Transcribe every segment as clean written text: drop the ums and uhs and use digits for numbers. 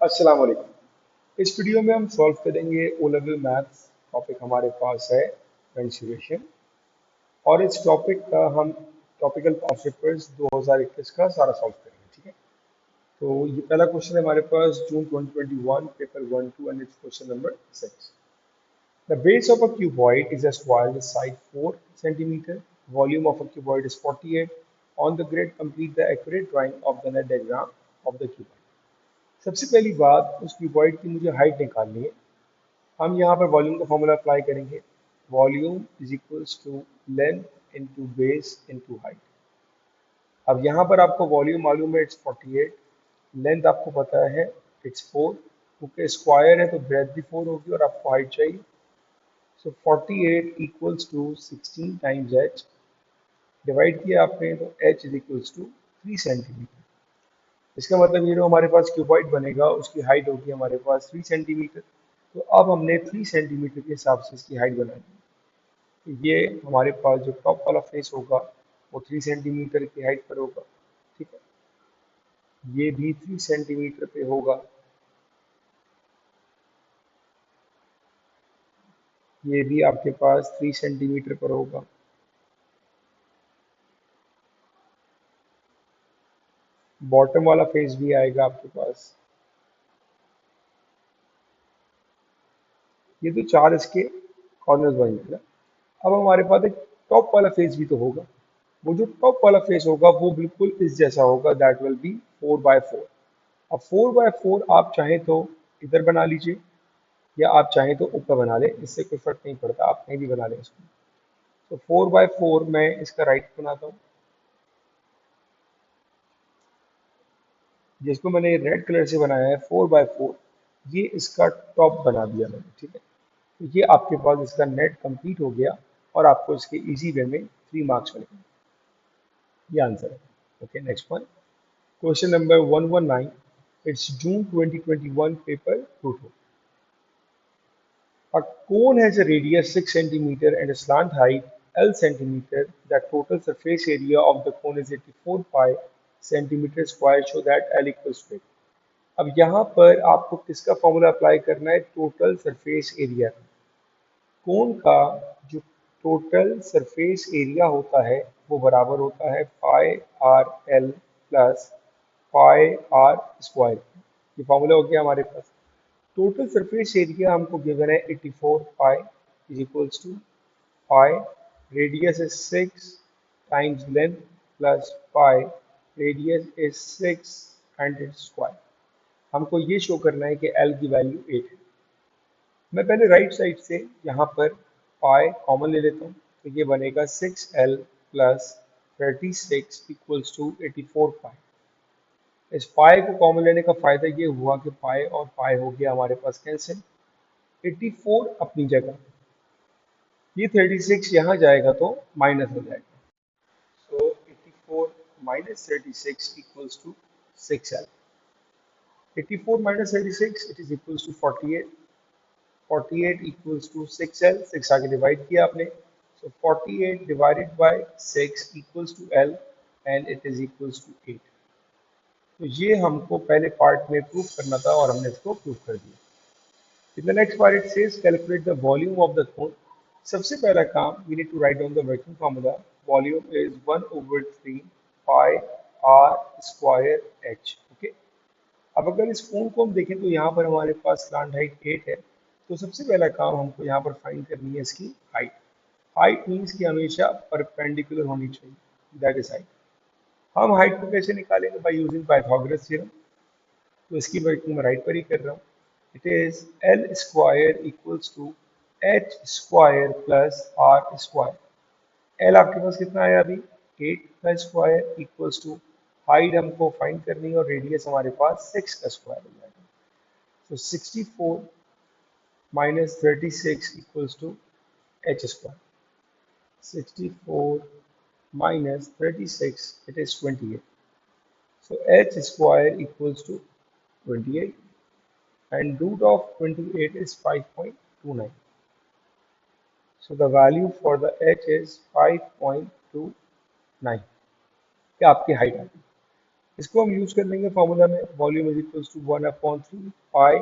अस्सलाम वालेकुम। इस वीडियो में हम सॉल्व करेंगे ओ लेवल मैथ्स। टॉपिक हमारे पास है मेंसुरेशन और इस टॉपिक का हम टॉपिकल पास्ट पेपर्स 2021 का सारा सॉल्व करेंगे। ठीक है, तो ये पहला क्वेश्चन है हमारे पास जून 2021 paper 1 2 and it's question number 6। The base of a cuboid is a square with side 4 centimeter. Volume of a cuboid is 48. On the grid, complete the accurate drawing of the net diagram of the cuboid. सबसे पहली बात, उस cuboid की मुझे height निकालनी है। हम यहाँ पर वॉल्यूम का फॉर्मूला अप्लाई करेंगे। Volume is equals to length into base into height. अब यहाँ पर आपको वॉल्यूम मालूम है, इट्स 48। लेंथ आपको पता है, इट्स 4। क्योंकि स्क्वायर है तो ब्रेथ भी 4 होगी और आपको हाइट चाहिए। So 48 equals to 16 times H. Divide किया आपने तो H is equals to 3 centimetre. इसका मतलब ये जो हमारे पास क्यूबॉइड बनेगा उसकी हाइट होगी हमारे पास 3 सेंटीमीटर। तो अब हमने 3 सेंटीमीटर के हिसाब से इसकी हाइट बनानी है। तो ये हमारे पास जो टॉप वाला फेस होगा वो 3 सेंटीमीटर की हाइट पर होगा। ठीक है, ये भी 3 सेंटीमीटर पे होगा, ये भी आपके पास 3 सेंटीमीटर पर होगा। बॉटम वाला फेस भी आएगा आपके पास। ये तो चार इसके कॉर्नर्स बनेंगे ना। अब हमारे पास एक टॉप वाला फेस भी तो होगा। वो जो टॉप वाला फेस होगा वो बिल्कुल इस जैसा होगा, दैट विल बी 4/4। अब 4/4 आप चाहें तो इधर बना लीजिए या आप चाहें तो ऊपर बना लें, इससे कोई फर्क नहीं पड़ता, आप कहीं भी बना लें इसको। तो 4/4 मैं इसका राइट बनाता हूँ, जिसको मैंने रेड कलर से बनाया है 4/4। ये इसका टॉप बना दिया मैंने। ठीक है, तो ये आपके पास इसका नेट कंप्लीट हो गया और आपको इसके इजी वे में 3 मार्क्स मिलेंगे। ये आंसर है। Okay, next one, question number 119। It's June 2021 paper 2 2। A cone has a radius 6 centimeter and a slant height L centimeter. The total surface area of the cone is 84 pi centimeter square. Show that L equals to 8. अब यहाँ पर आपको किसका formula apply करना है? Total surface area. कोन का जो total surface area होता है वो बराबर होता है pi r l plus pi are square. ये फॉर्मूला हो गया हमारे पास। टोटल सरफेस एरिया हमको गिवन है 84 pi is equals to pi, radius is 6 times length plus pi, radius is 6 and it's square. हमको ये शो करना है कि एल की वैल्यू 8 है। मैं पहले राइट साइड से यहाँ पर पाई कॉमन ले लेता हूँ, तो ये बनेगा 6L प्लस 36 इक्वल्स टू 84 पाई। इस पाई को कॉमन लेने का फायदा ये हुआ कि पाई और पाई हो गया हमारे पास कैंसिल। 84 अपनी जगह, ये 36 यहाँ जाएगा तो माइनस हो जाएगा। So 84 minus 36 equals to 6L। 84 minus 36 it is equals to 48। 48 equals to 6L, 6 आगे डिवाइड किया आपने, so 48 divided by 6 equals to L and it is equals to 8। तो ये हमको पहले पार्ट में प्रूव करना था और हमने इसको प्रूव कर दिया। In the next part it says calculate the volume of the cone. सबसे पहला काम, we need to write down the working formula. Volume is 1/3 pi r square h. Okay. अब अगर इस कोण को हम देखें तो यहाँ पर हमारे पास स्लांट हाइट 8 है। तो सबसे पहला काम हमको यहाँ पर फाइंड करनी है इसकी हाइट। हाइट मीन्स कि हमेशा परपेंडिकुलर होनी चाहिए, दैट इज हाइट। हम हाइट को कैसे निकालेंगे? By using Pythagoras theorem. तो इसकी वर्किंग मैं राइट पर ही कर रहा हूँ। It is L square equals to H square plus R square. L आपके पास कितना आया अभी? 8 का स्क्वायर इक्वल्स टू हाइट हमको फाइंड करनी है और रेडियस हमारे पास 6 का स्क्वायर हो जाएगा। तो 64 minus 36 equals to h square. 64 minus 36, it is 28. So h square equals to 28 and root of 28 is 5.29. So the value for the h is 5.29. क्या आपकी हाइट आ गई? इसको हम यूज कर लेंगे फॉर्मूला में, volume is equals to 1/3 pi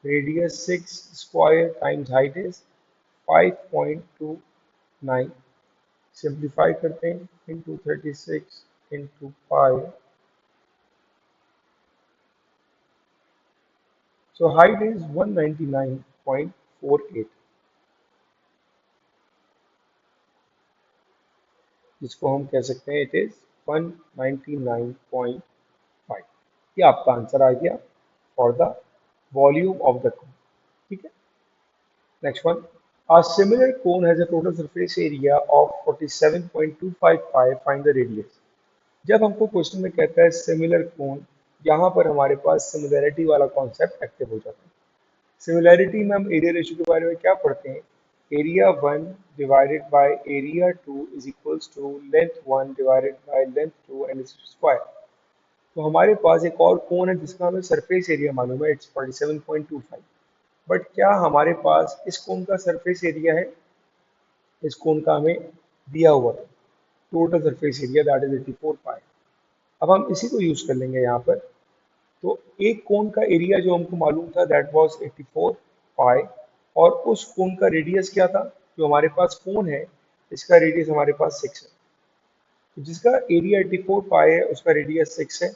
radius 6 square times height is 5.29, simplify करते हैं, into 36 into pi, so height is 199.48, जिसको हम कह सकते हैं इट इज 199.5। ये आपका आंसर आ गया for the volume of the cone. ठीक है, next one, a similar cone has a total surface area of 47.25 pi, find the radius। जब हमको क्वेश्चन में कहता है सिमिलर कोन, यहाँ पर हमारे पास सिमिलैरिटी वाला कॉन्सेप्ट एक्टिव हो जाता है। सिमिलैरिटी में हम एरिया रेशियो के बारे में क्या पढ़ते हैं, area 1 divided by area 2 is equals to length 1 divided by length 2 and square. तो हमारे पास एक और कोन है जिसका हमें सरफेस एरिया मालूम है, इट्स 47.25, बट क्या हमारे पास इस कोन का सरफेस एरिया है? इस कोन का हमें दिया हुआ है total surface area that is 84 पाई। अब हम इसी को यूज कर लेंगे यहाँ पर। तो एक कोन का एरिया जो हमको मालूम था दैट वाज 84 पाई, और उस कोन का रेडियस क्या था? जो हमारे पास कोन है इसका रेडियस हमारे पास 6 है, तो जिसका एरिया 84 पाई है उसका रेडियस 6 है,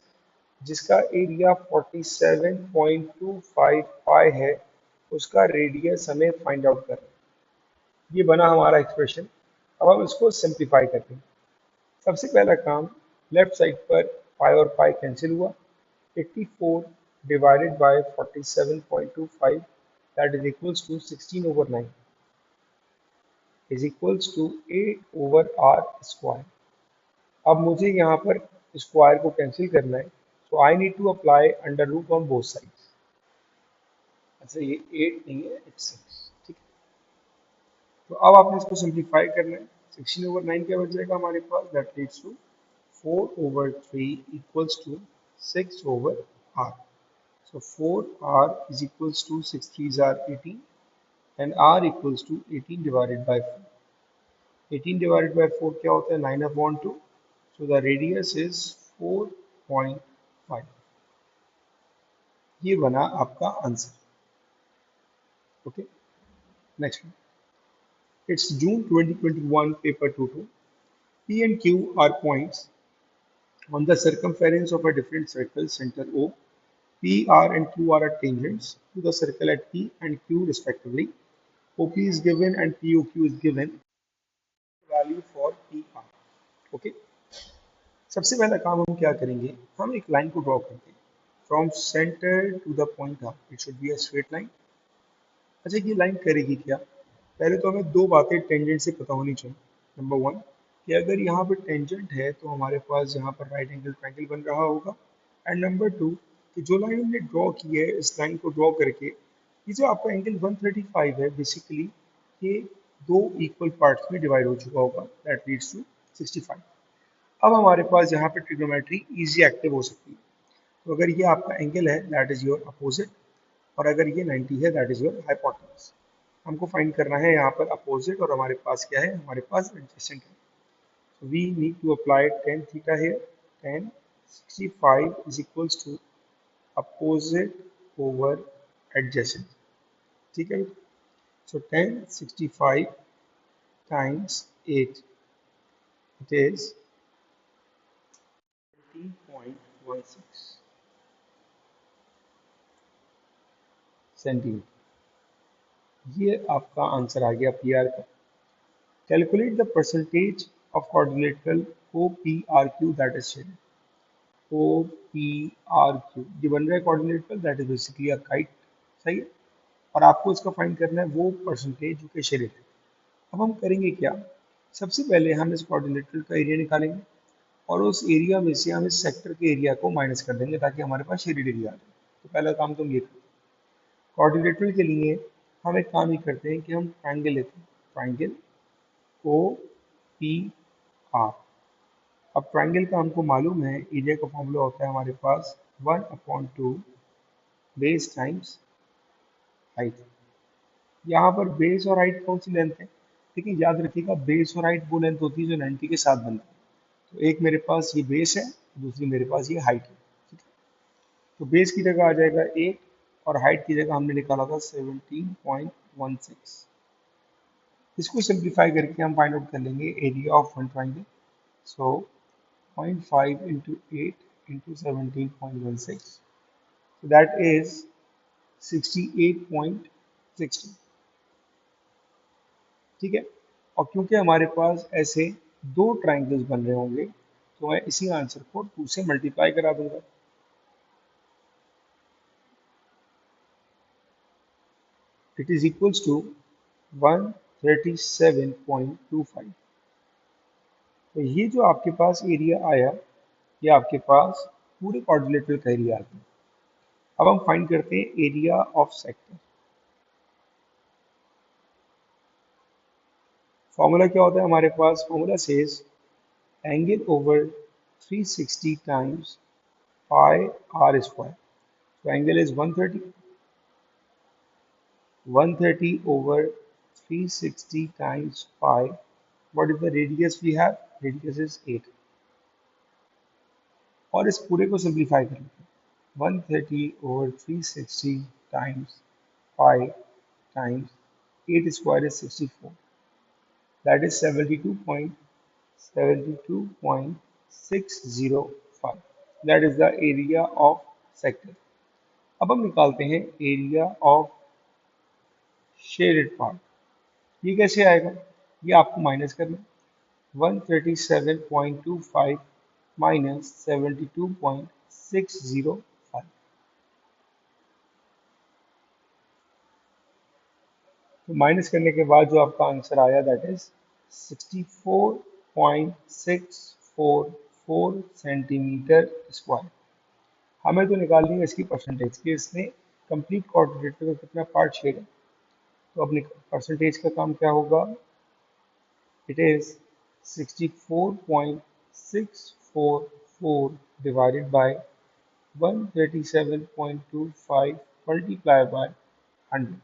जिसका एरिया 47.25 पाई है उसका रेडियस हमें फाइंड आउट करना है। ये बना हमारा एक्सप्रेशन। अब हम इसको सिंप्लीफाई करते हैं। सबसे पहला काम, लेफ्ट साइड पर पाई और पाई कैंसिल हुआ, 84 divided by 47.25 that is equals to 16/9 is equals to 8/r square. अब मुझे यहाँ पर स्क्वायर को कैंसिल करना है, so I need to apply under root on both sides. अच्छा, ये 8 नहीं है, इट्स 6। ठीक है, तो अब आपने इसको सिंप्लीफाई करना है। 16/9 क्या बच जाएगा हमारे पास, that leads to 4/3 equals to 6/r. So 4r is equals to 6 3s are 18 and r equals to 18 divided by 4. 18 divided by 4 क्या होता है, 9/2. So the radius is 4.5. ये बना आपका answer. Okay, next, it's June 2021, paper 2-2। P and Q are points on the circumference of a different circle, center O. P, R and Q are tangents to the circle at P and Q respectively. OP is given and POQ is given, value for PR। Okay, सबसे पहला काम हम क्या करेंगे, हम एक line को draw करते हैं from centre to the point R, it should be a straight line. अच्छा, ये लाइन करेगी क्या? पहले तो हमें दो बातें टेंजेंट से पता होनी चाहिए। नंबर वन, कि अगर यहाँ पर टेंजेंट है तो हमारे पास यहाँ पर राइट एंगल ट्रायंगल बन रहा होगा, एंड नंबर टू, कि जो लाइन हमने ड्रॉ की है, इस लाइन को ड्रॉ करके ये जो आपका एंगल 135 है, बेसिकली ये दो इक्वल पार्ट्स में डिवाइड हो चुका होगा, दैट लीड्स टू 65। अब हमारे पास यहाँ पे ट्रिग्नोमेट्री इजी एक्टिव हो सकती है। तो अगर ये आपका एंगल है दैट इज योर अपोजिट, और अगर ये 90 है दैट इज योर हाइपोटेनस। हमको फाइंड करना है यहाँ पर अपोजिट, और हमारे पास क्या है, हमारे पास एडजेसेंट है। So we need to apply tan theta here. Tan 65 is equals to opposite over adjacent. ठीक है, so tan 65 times 8, it is 20.16 centimetre. ये आपका आंसर आ गया पी आर का। Calculate the percentage of coordinator OPRQ that is shaded. OPRQ ये बन रहा है coordinator, that is basically a kite. सही है, और आपको इसका फाइंड करना है वो परसेंटेज जो कि शेडेड है। अब हम करेंगे क्या, सबसे पहले हम इस कोऑर्डिनेटर का एरिया निकालेंगे, और उस एरिया में से हम इस सेक्टर के एरिया को माइनस कर देंगे ताकि हमारे पास शेडेड एरिया आ जाए। तो पहला काम तो हम ये करते हैं। कोऑर्डिनेटर के लिए हम एक काम ही करते हैं कि हम ट्राइंगल लेते हैं, ट्राइंगल OPR। अब ट्राइंगल का हमको मालूम है, एरिया का फॉर्मूला होता है हमारे पास 1/2 बेस टाइम्स हाइट। यहाँ पर बेस और हाइट कौन सी लेंथ है? लेकिन याद रखिएगा, बेस और हाइट वो लेंथ होती है जो 90 के साथ बनती है। तो एक मेरे पास ये बेस है दूसरी मेरे पास ये हाइट है, ठीक है। तो बेस की जगह आ जाएगा 8 और हाइट की जगह हमने निकाला था 17.16। इसको सिंप्लीफाई करके हम फाइंड आउट कर लेंगे area of one triangle. So 0.5 into 8 into 17.16, so that is 68.60, ठीक है। और क्योंकि हमारे पास ऐसे दो ट्राइंगल्स बन रहे होंगे तो मैं इसी आंसर को 2 से मल्टीप्लाई करा दूंगा। It is equals to 137.25। तो ये जो आपके पास एरिया आया, ये आपके पास पूरे क्वाड्रिलेटरल का एरिया आ गया। अब हम फाइंड करते हैं एरिया ऑफ सेक्टर। फॉर्मूला क्या होता है हमारे पास? Formula says angle over 360 times pi are square. तो angle is 130, 130 over 360 times pi. What is the radius we have? Radius is 8. और इस पूरे को सिंप्लीफाई कर लेते हैं। 130 over 360 times pi times 8 square is 64. That is 72.605. That is the area of sector. अब हम निकालते हैं एरिया ऑफ शेडेड पार्ट। ये कैसे आएगा? ये आपको माइनस करना है। 137.25 माइनस 72.605। तो माइनस करने के बाद जो आपका आंसर आया दैट इज 64.644 सेंटीमीटर स्क्वायर। हमें तो निकालनी है इसकी परसेंटेज कि इसने कंप्लीट क्वाड्रिलेटरल का कितना पार्ट शेड है। तो अब परसेंटेज का काम क्या होगा? It is 64.644 divided by 137.25 multiply by 100,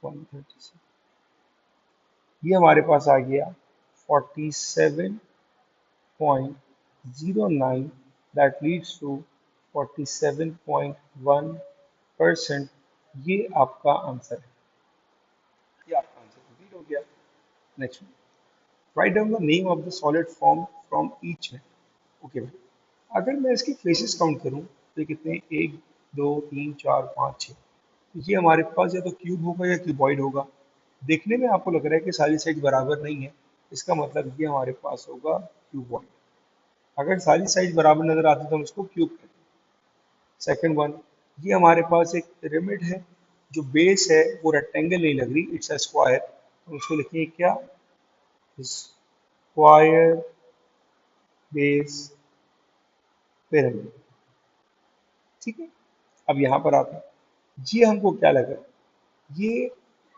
137। ये हमारे पास आ गया 47.09, दैट लीड्स टू 47.1%। ये आपका आंसर है। ये आपका आंसर कंप्लीट हो गया। Next, write down the name of the solid form from each है। ओके भाई, अगर मैं इसकी फेसेस काउंट करूं तो कितने? 1 2 3 4 5 6। ये हमारे पास या तो क्यूब होगा या क्यूबॉइड होगा। देखने में आपको लग रहा है कि सारी साइड बराबर नहीं है, इसका मतलब ये हमारे पास होगा क्यूबॉइड। अगर सारी साइड बराबर नजर आती है तो हम इसको क्यूब कहते हैं। सेकंड वन, ये हमारे पास एक पिरामिड है, जो बेस है वो रेक्टेंगल नहीं लग रही, इट्स अ स्क्वायर, तो उसको लिखेंगे क्या? स्क्वायर बेस पिरामिड, ठीक है। अब यहाँ पर आता है, ये हमको क्या लगा? ये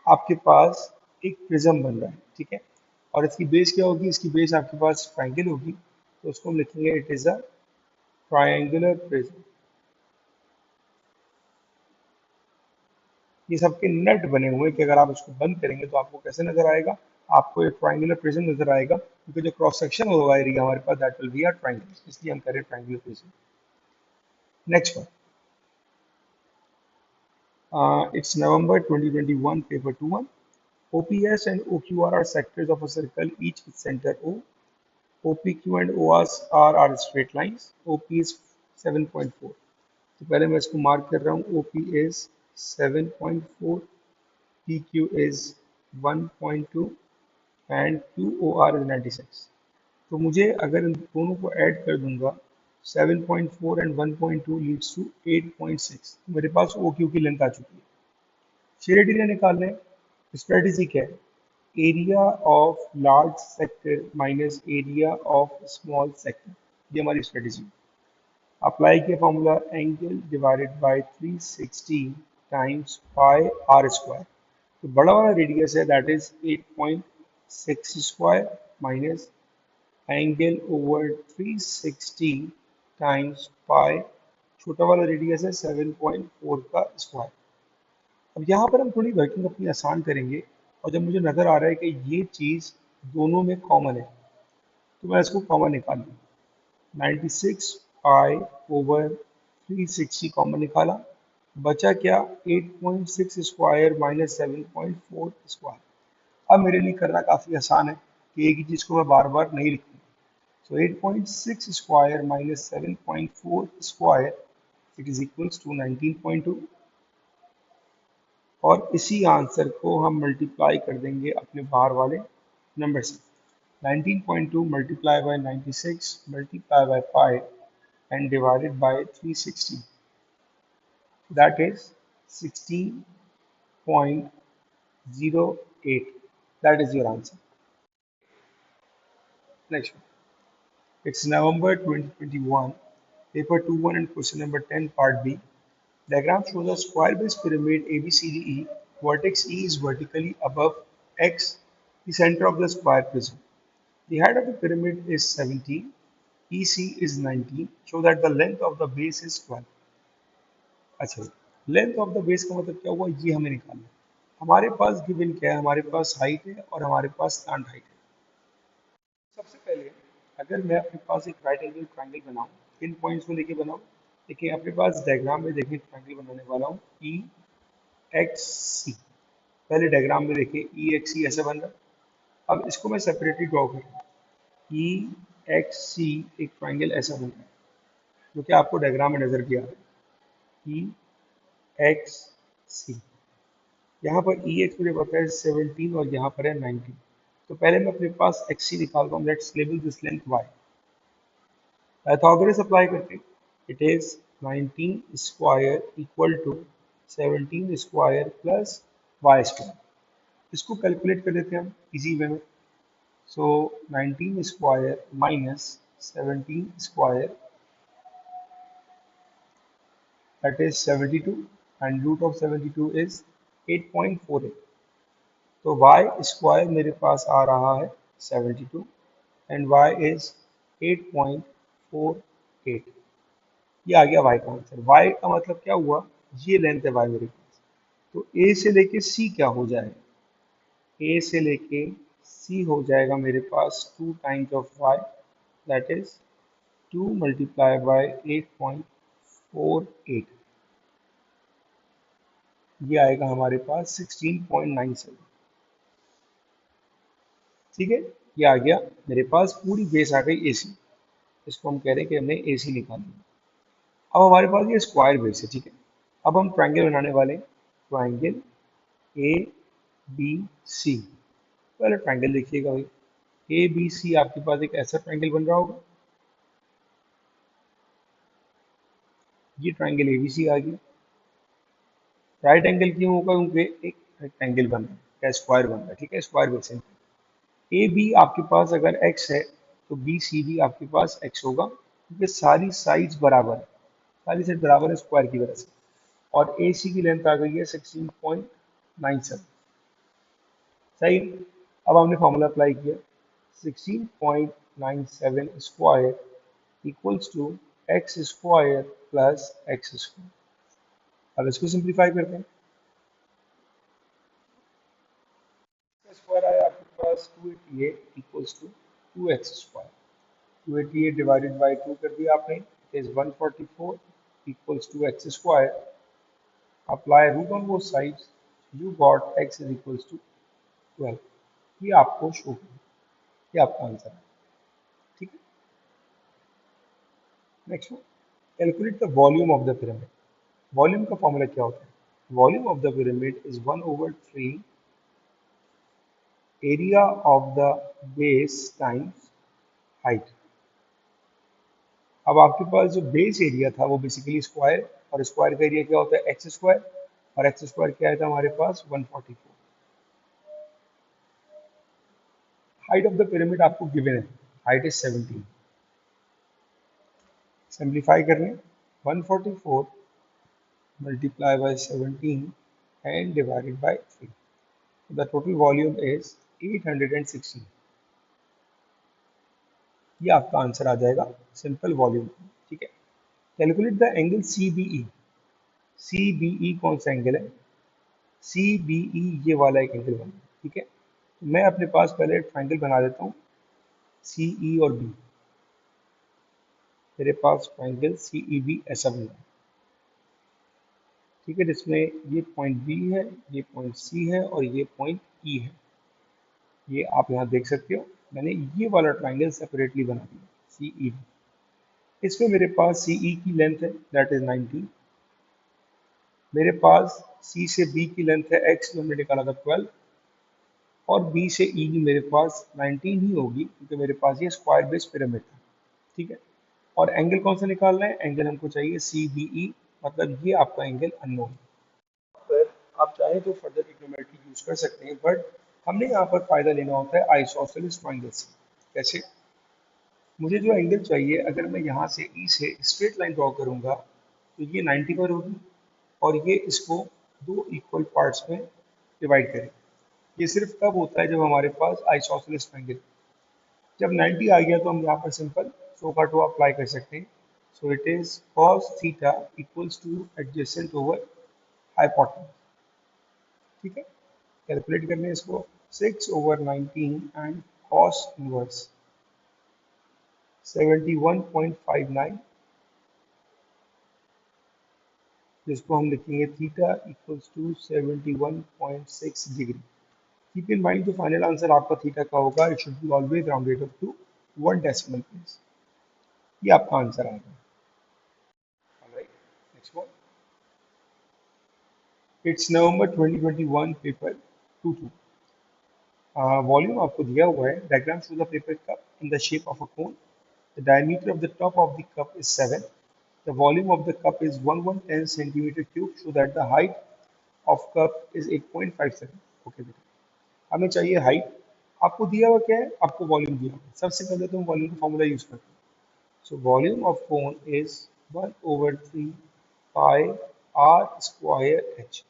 आपके पास एक प्रिज्म बन रहा है, ठीक है। और इसकी बेस क्या होगी? इसकी बेस आपके पास ट्राइंगल होगी, तो उसको हम लिखेंगे it is a triangular prism. ये सबके नट बने हुए हैं कि अगर आप इसको बंद करेंगे तो आपको कैसे नजर आएगा? आपको एक ट्रायंगुलर प्रिज्म नजर आएगा, क्योंकि जो क्रॉस सेक्शन होगा एरिया हमारे पास that will be a triangle, इसलिए हम करें triangular prism. Next one, it's November 2021, paper 2-1. OPS and OQR are sectors of a circle, each with center O. OPQ and ORs are straight lines. OP is 7.4. तो पहले मैं इसको mark कर रहा हूँ। OP is 7.4, PQ is 1.2 and QOR is 96। तो मुझे अगर इन दोनों को ऐड कर दूंगा, 7.4 एंड 1.2 लीड्स टू 8.6। मेरे पास OQ की लेंथ आ चुकी है। शेडेड एरिया निकाल रहे हैं। स्ट्रेटेजी क्या है? Area of large sector minus area of small sector, ये हमारी स्ट्रेटेजी। अप्लाई किया formula, angle divided by 360 times pi are square. तो बड़ा वाला रेडियस है that is 8.6 square minus angle over 360 times pi, छोटा वाला रेडियस है 7.4 का स्क्वायर। अब यहाँ पर हम थोड़ी वर्किंग अपनी आसान करेंगे, और जब मुझे नज़र आ रहा है कि ये चीज़ दोनों में कॉमन है, तो मैं इसको कॉमन निकाल लूँ। 96 पाई ओवर 360 कॉमन निकाला, बचा क्या? 8.6 स्क्वायर माइनस 7.4 स्क्वायर। अब मेरे लिए करना काफ़ी आसान है कि एक ही चीज़ को मैं बार बार नहीं लिखूँ। So 8.6 square minus 7.4 square it is equals to 19.2, और इसी आंसर को हम मल्टीप्लाई कर देंगे अपने बाहर वाले नंबर से। 19.2 multiply by 96 multiply by 5 and divided by 360, that is 16.08. That is your answer. Next one. It's November 2021, paper 2-1 and question number 10, part B. Diagram shows a square-based pyramid ABCDE. Vertex E is vertically above X, the center of the square prism. The height of the pyramid is 17, EC is 19. Show that the length of the base is 12. अच्छा, length of the base का मतलब क्या हुआ, ये हमें निकालना है। हमारे पास गिवन क्या है, हमारे पास हाइट है और हमारे पास स्लैंट हाइट है। सबसे पहले अगर मैं अपने पास एक राइट एंगल ट्रायंगल बनाऊं, किन पॉइंट्स को लेके बनाऊं? देखिए अपने पास डायग्राम में देखिए ट्रायंगल बनाने वाला हूं ई एक्स सी। पहले डायग्राम में देखिए ई एक्स सी ऐसे बन रहा है। अब इसको मैं सेपरेटली ड्रॉ कर रहा हूँ। ई एक्स सी एक ट्रायंगल ऐसा बन रहा है जो कि आपको डायग्राम में नजर किया है। ई एक्स सी, यहाँ पर ई एक्स मुझे पता है 17 और यहाँ पर है 19। तो पहले मैं अपने पास एक्स सी निकालता हूँ। Let's label this length y. Pythagoras apply करके it is 19 square equal to 17 square plus y square. इसको कैलकुलेट कर लेते हैं हम इजी वे में। So 19 square minus 17 square, that is 72, and root of 72 is 8.48. तो y स्क्वायर मेरे पास आ रहा है 72 एंड y इज 8.48। ये आ गया y का आंसर। y का मतलब क्या हुआ, ये लेंथ है y मेरे पास। तो a से लेके c क्या हो जाएगा, a से लेके c हो जाएगा मेरे पास 2 times of y, that is 2 multiply by 8.48। ये आएगा हमारे पास 16.97। ठीक है, ये आ गया मेरे पास, पूरी बेस आ गई एसी। इसको हम कह रहे हैं कि हमने एसी निकाली। अब हमारे पास ये स्क्वायर बेस है, ठीक है। अब हम ट्रायंगल बनाने वाले हैं, ट्रायंगल ए बी सी। पहले ट्रायंगल देखिएगा भाई, ए बी सी आपके पास एक ऐसा ट्रायंगल बन रहा होगा। ये ट्रायंगल ए बी सी आ गया। राइट एंगल क्यों होगा, क्योंकि एक रेक्टेंगल बन रहा है या स्क्वायर बन रहा है, ठीक है, स्क्वायर बेस है। ए बी आपके पास अगर एक्स है तो बी सी भी आपके पास एक्स होगा, क्योंकि सारी साइड्स बराबर है, सारी साइड बराबर है स्क्वायर की वजह से। और ए सी की लेंथ आ गई है 16.97। सही। अब हमने फॉर्मूला अप्लाई किया, 16.97 square equals to x square plus x square. अब इसको सिंप्लीफाई करते हैं। स्क्वायर आया आपके पास 288 equals to 2x square. 288 divided by 2 कर दिया आपने, is 144 equals to x square. Apply root on both sides, you got x is equals to 12। ये आपको शो करें, ये आपका आंसर है। ठीक है, next one, calculate the volume of the pyramid. Volume का फॉर्मूला क्या होता है? Volume of the pyramid is 1/3 area of the base times height. अब आपके पास जो बेस एरिया था वो बेसिकली स्क्वायर, और स्क्वायर का एरिया क्या होता है, एक्स स्क्वायर। और एक्स स्क्वायर क्या आया था हमारे पास 144। हाइट ऑफ द पिरामिड आपको गिवन है, हाइट इज 17। सिंप्लीफाई कर लें, 144 multiply by 17 and divided bye 3। The total volume is 816। ये आपका आंसर आ जाएगा, सिंपल वॉल्यूम। ठीक है, calculate the angle C B E. C B E कौन सा एंगल है? सी बी ई ये वाला एक एंगल बना है, ठीक है। तो मैं अपने पास पहले ट्राइंगल बना देता हूँ। सी ई और बी, मेरे पास ट्राइंगल सी ई बी ऐसा बना है, ठीक है, जिसमें ये पॉइंट बी है, ये पॉइंट सी है और ये पॉइंट ई है। ये आप यहाँ देख सकते हो, मैंने ये वाला ट्राइंगल सेपरेटली बना दिया सी ई बी। इसमें मेरे पास सी ई की लेंथ है दैट इज 19, मेरे पास सी से बी की लेंथ है एक्स जो हमने निकाला था 12, और बी से ई की मेरे पास 19 ही होगी क्योंकि मेरे पास ये स्क्वायर बेस पिरामिड था, ठीक है। और एंगल कौन सा निकालना है, एंगल हमको चाहिए सी बी ई, मतलब ये आपका एंगल अननोन है। पर आप चाहें तो फर्दर ट्रिग्नोमेट्री यूज कर सकते हैं, बट हमने यहाँ पर फायदा लेना होता है आइसोसेलेस ट्रायंगल से। कैसे, मुझे जो एंगल चाहिए, अगर मैं यहाँ से ई से स्ट्रेट लाइन ड्रॉ करूँगा तो ये 90 पर होगी और ये इसको दो इक्वल पार्ट्स में डिवाइड करेगी। ये सिर्फ तब होता है जब हमारे पास आइसोसेलेस ट्रायंगल, जब 90 आ गया तो हम यहाँ पर सिंपल सो का टू अप्लाई कर सकते हैं। So it is cos theta equals two adjacent over hypotenuse, ठीक है। कैलकुलेट करने इसको 6/19 एंड cos इनवर्स 71.59, जिसको हम लिखेंगे theta equals to 71.6 degree. Keep in mind जो फाइनल आंसर आपका थीटा का होगा it should be always rounded up to 1 decimal place. ये आपका आंसर आएगा। Alright, next one, it's November 2021 paper 22। Volume आपको दिया हुआ है, diagram show the paper cup in the shape of a cone, the diameter of the top of the cup is 7, the volume of the cup is 1110 centimeter cube so that the height of cup is 8.57। Okay बेटा, हमें चाहिए height, आपको दिया हुआ क्या है, आपको volume दिया हुआ है। सबसे पहले तो हम वॉल्यूम का फॉर्मूला यूज करते हैं। So volume of cone is 1/3 pi are square H,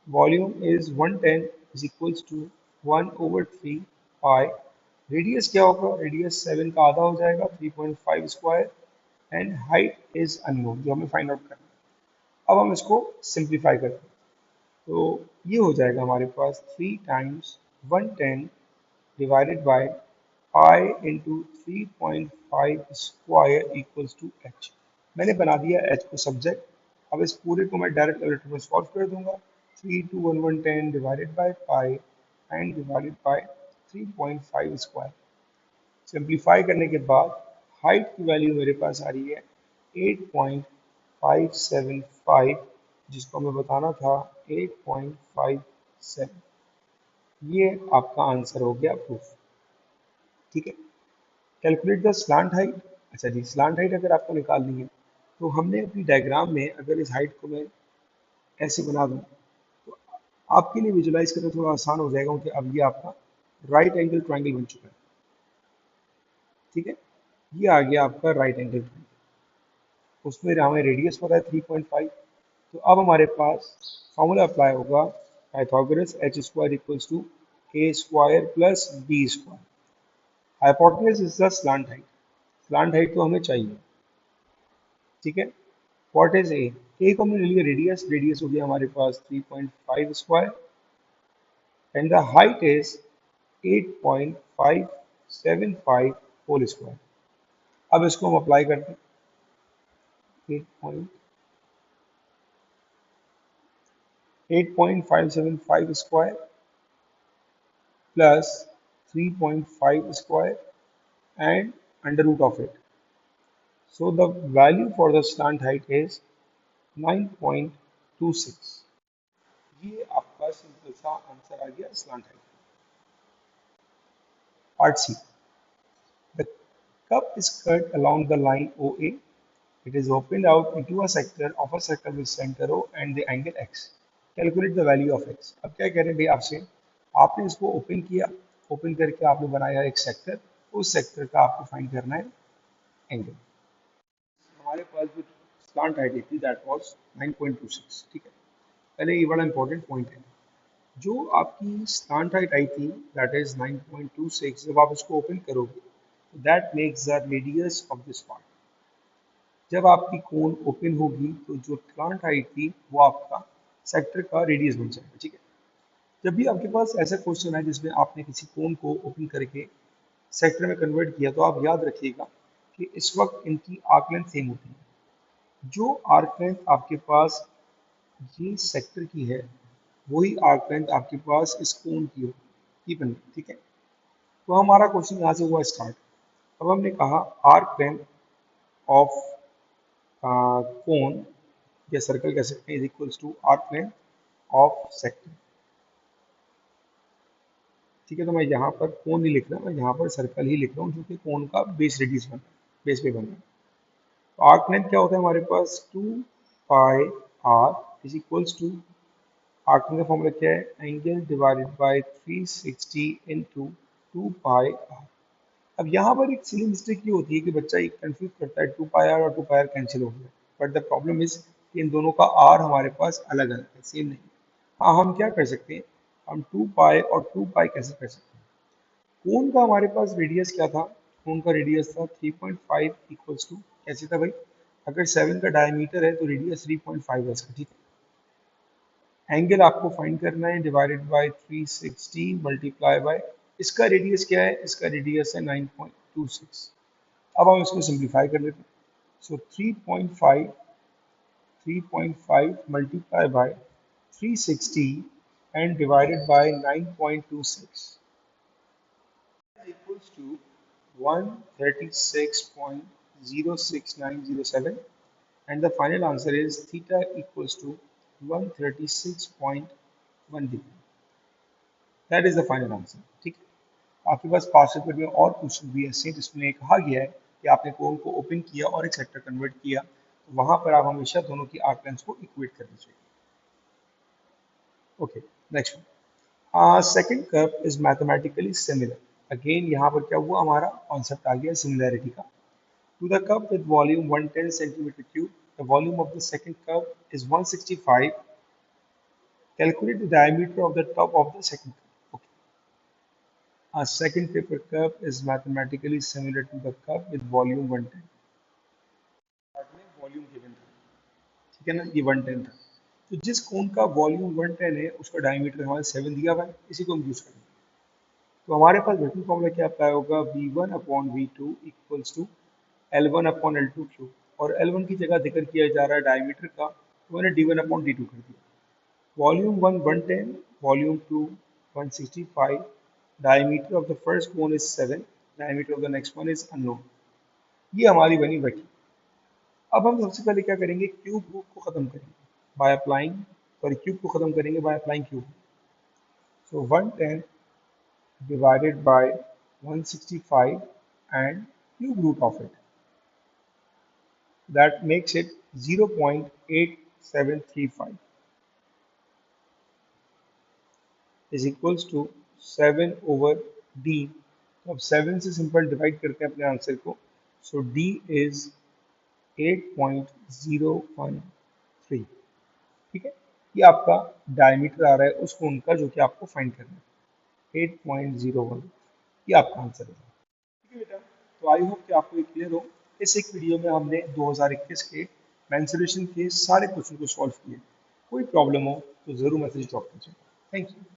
volume is 110 is equals to 1/3 pi, radius क्या होगा, रेडियस 7 का आधा हो जाएगा 3.5 square, and height is unknown जो हमें फाइंड आउट करना है। अब हम इसको सिंप्लीफाई करते हैं, तो ये हो जाएगा हमारे पास 3 times 110 divided by pi into 3.5 square equals to H. मैंने बना दिया एच को सब्जेक्ट। अब इस पूरे को मैं डायरेक्ट कैलकुलेटर में सॉल्व कर दूंगा। 3 to 110 divided by pi and divided by 3.5 square. Simplify करने के बाद हाइट की वैल्यू मेरे पास आ रही है 8.575, जिसको हमें बताना था 8.57। ये आपका आंसर हो गया प्रूफ, ठीक है। Calculate the slant height. अच्छा जी, स्लांट हाइट अगर आपको निकालनी है तो हमने अपनी डायग्राम में अगर इस हाइट को मैं ऐसे बना दूं तो आपके लिए विजुलाइज करना थोड़ा आसान हो जाएगा, क्योंकि अब ये आपका राइट एंगल ट्राइंगल बन चुका है, ठीक है। ये आ गया आपका राइट एंगल ट्राइंगल, उसमें हमें रेडियस पता है 3.5। तो अब हमारे पास फॉर्मूला अप्लाई होगा, Pythagoras H square equals to A square plus B square. Hypotenuse is the slant height, slant height तो हमें चाहिए, ठीक है। व्हाट इज ए को हमने ले लिया रेडियस, रेडियस हो गया हमारे पास 3.5 square and the height is 8.575 whole square. अब इसको हम अप्लाई करते हैं, 8.575 square plus 3.5 square and under root of it. So the value for the slant height is 9.26। ये आपका सिंपल सा आंसर आ गया slant height. Part C, the cup is cut along the line OA. It is opened out into a sector of a circle with center O and the angle x. Calculate the value of x। अब क्या कह रहे हैं भाई आपसे, आपने इसको open किया, ओपन करके आपने बनाया एक सेक्टर, उस सेक्टर का आपको फाइंड करना है एंगल। हमारे पास जो स्लांट हाइट थी दैट वाज 9.26, ठीक है। पहले ये बड़ा इंपॉर्टेंट पॉइंट है, जो आपकी स्लांट हाइट आई थी दैट इज 9.26, जब आप इसको ओपन करोगे तो that makes the radius of this part. जब आपकी कोन ओपन होगी तो जो स्लांट हाइट थी वो आपका सेक्टर का रेडियस बन जाएगा, ठीक है। जब भी आपके पास ऐसा क्वेश्चन है जिसमें आपने किसी कोन को ओपन करके सेक्टर में कन्वर्ट किया, तो आप याद रखिएगा कि इस वक्त इनकी आर्क लेंथ सेम होती है। जो आर्क लेंथ आपके पास ये सेक्टर की है, वही आर्क लेंथ आपके पास इस कोण की होगी, इवन, ठीक है। तो हमारा क्वेश्चन यहाँ से हुआ स्टार्ट। अब हमने कहा आर्क लेंथ ऑफ कोन या सर्कल कह सकते हैं is equals to arc length of sector, ठीक है। तो मैं यहाँ पर कोन नहीं लिख रहा, मैं यहाँ पर सर्कल ही लिख रहा हूँ, जो कि कोन का बेस रेडियस बन रहा है, बेस पे बन रहा है। तो आर्क लेंथ क्या होता है हमारे पास, 2 pi r is equals to, arc length का फॉर्मूला क्या है, angle divided by 360 into 2 pi r. अब यहाँ पर एक सिली मिस्टेक ये होती है कि बच्चा एक कंफ्यूज करता है, 2 पाई आर और 2 पाई आर कैंसिल हो गया, बट द प्रॉब्लम इज कि इन दोनों का आर हमारे पास अलग अलग है, सेम नहीं। हाँ, हम क्या कर सकते हैं, हम 2 पाई और 2 पाई कैसे कर सकते हैं। कोन का हमारे पास रेडियस क्या था, कोन का रेडियस था 3.5 इक्वल्स टू, कैसे था भाई, अगर 7 का डायमीटर है तो रेडियस 3.5 है इसका, ठीक है। एंगल आपको फाइंड करना है, डिवाइडेड बाय 360 मल्टीप्लाई बाय, इसका रेडियस क्या है, इसका रेडियस है 9.26। अब हम इसको सिंप्लीफाई कर लेते हैं। सो 3.5 multiplied by 360 and divided by 9.26 is equals to 136.06907, and the final answer is theta equals to 136.1 degree. That is the final answer, ठीक है। आपके पास पास्ट पेपर में और क्वेश्चन भी ऐसे हैं जिसमें कहा गया है कि आपने कोन को ओपन किया और एक सेक्टर कन्वर्ट किया, तो वहां पर आप हमेशा दोनों की आर्क लेंथ को इक्वेट कर दीजिए। Okay, next one, second curve is mathematically similar. Again यहाँ पर क्या हुआ, हमारा कॉन्सेप्ट आ गया सिमिलैरिटी का। To the curve with volume 110 centimetre cube, the volume of the second curve is 165, calculate the diameter of the top of the second curve. A second paper curve is mathematically similar to the curve with volume 110. में volume given था, ठीक है ना, ये 110 था। तो जिस कोन का वॉल्यूम 110 है उसका डायमीटर हमारे 7 दिया हुआ है, इसी को हम यूज करेंगे। तो हमारे पास वेक्टर फॉर्मूला क्या अप्लाई होगा, v1 upon v2 equals to l1 upon l2 cube, और l1 की जगह जिक्र किया जा रहा है डायमीटर का, तो मैंने d1 अपॉन d2 कर दिया। Volume 1 110, volume 2 165, diameter of the first cone is 7, diameter of the next one is unknown। ये हमारी बनी वैक्यूम। अब हम सबसे पहले क्या करेंगे, क्यूब रूट को खत्म करेंगे बाय अप्लाइंग, सॉरी क्यूब को खत्म करेंगे by applying cube. So 110 divided by 165 and cube root of it, that makes it 0.8735 is equals to 7 over d। तो अब 7 से सिंपल डिवाइड करते हैं अपने आंसर को, सो d इज 8.013, ठीक है। ये आपका डायमीटर आ रहा है उस कोण का जो कि आपको फाइंड करना है, 8.01, ये आपका आंसर है, ठीक है बेटा। तो आई होप कि आपको ये क्लियर हो। इस एक वीडियो में हमने 2021 के मेंसुरेशन के सारे क्वेश्चन को सॉल्व किए। कोई प्रॉब्लम हो तो ज़रूर मैसेज ड्रॉप कीजिए। Thank you.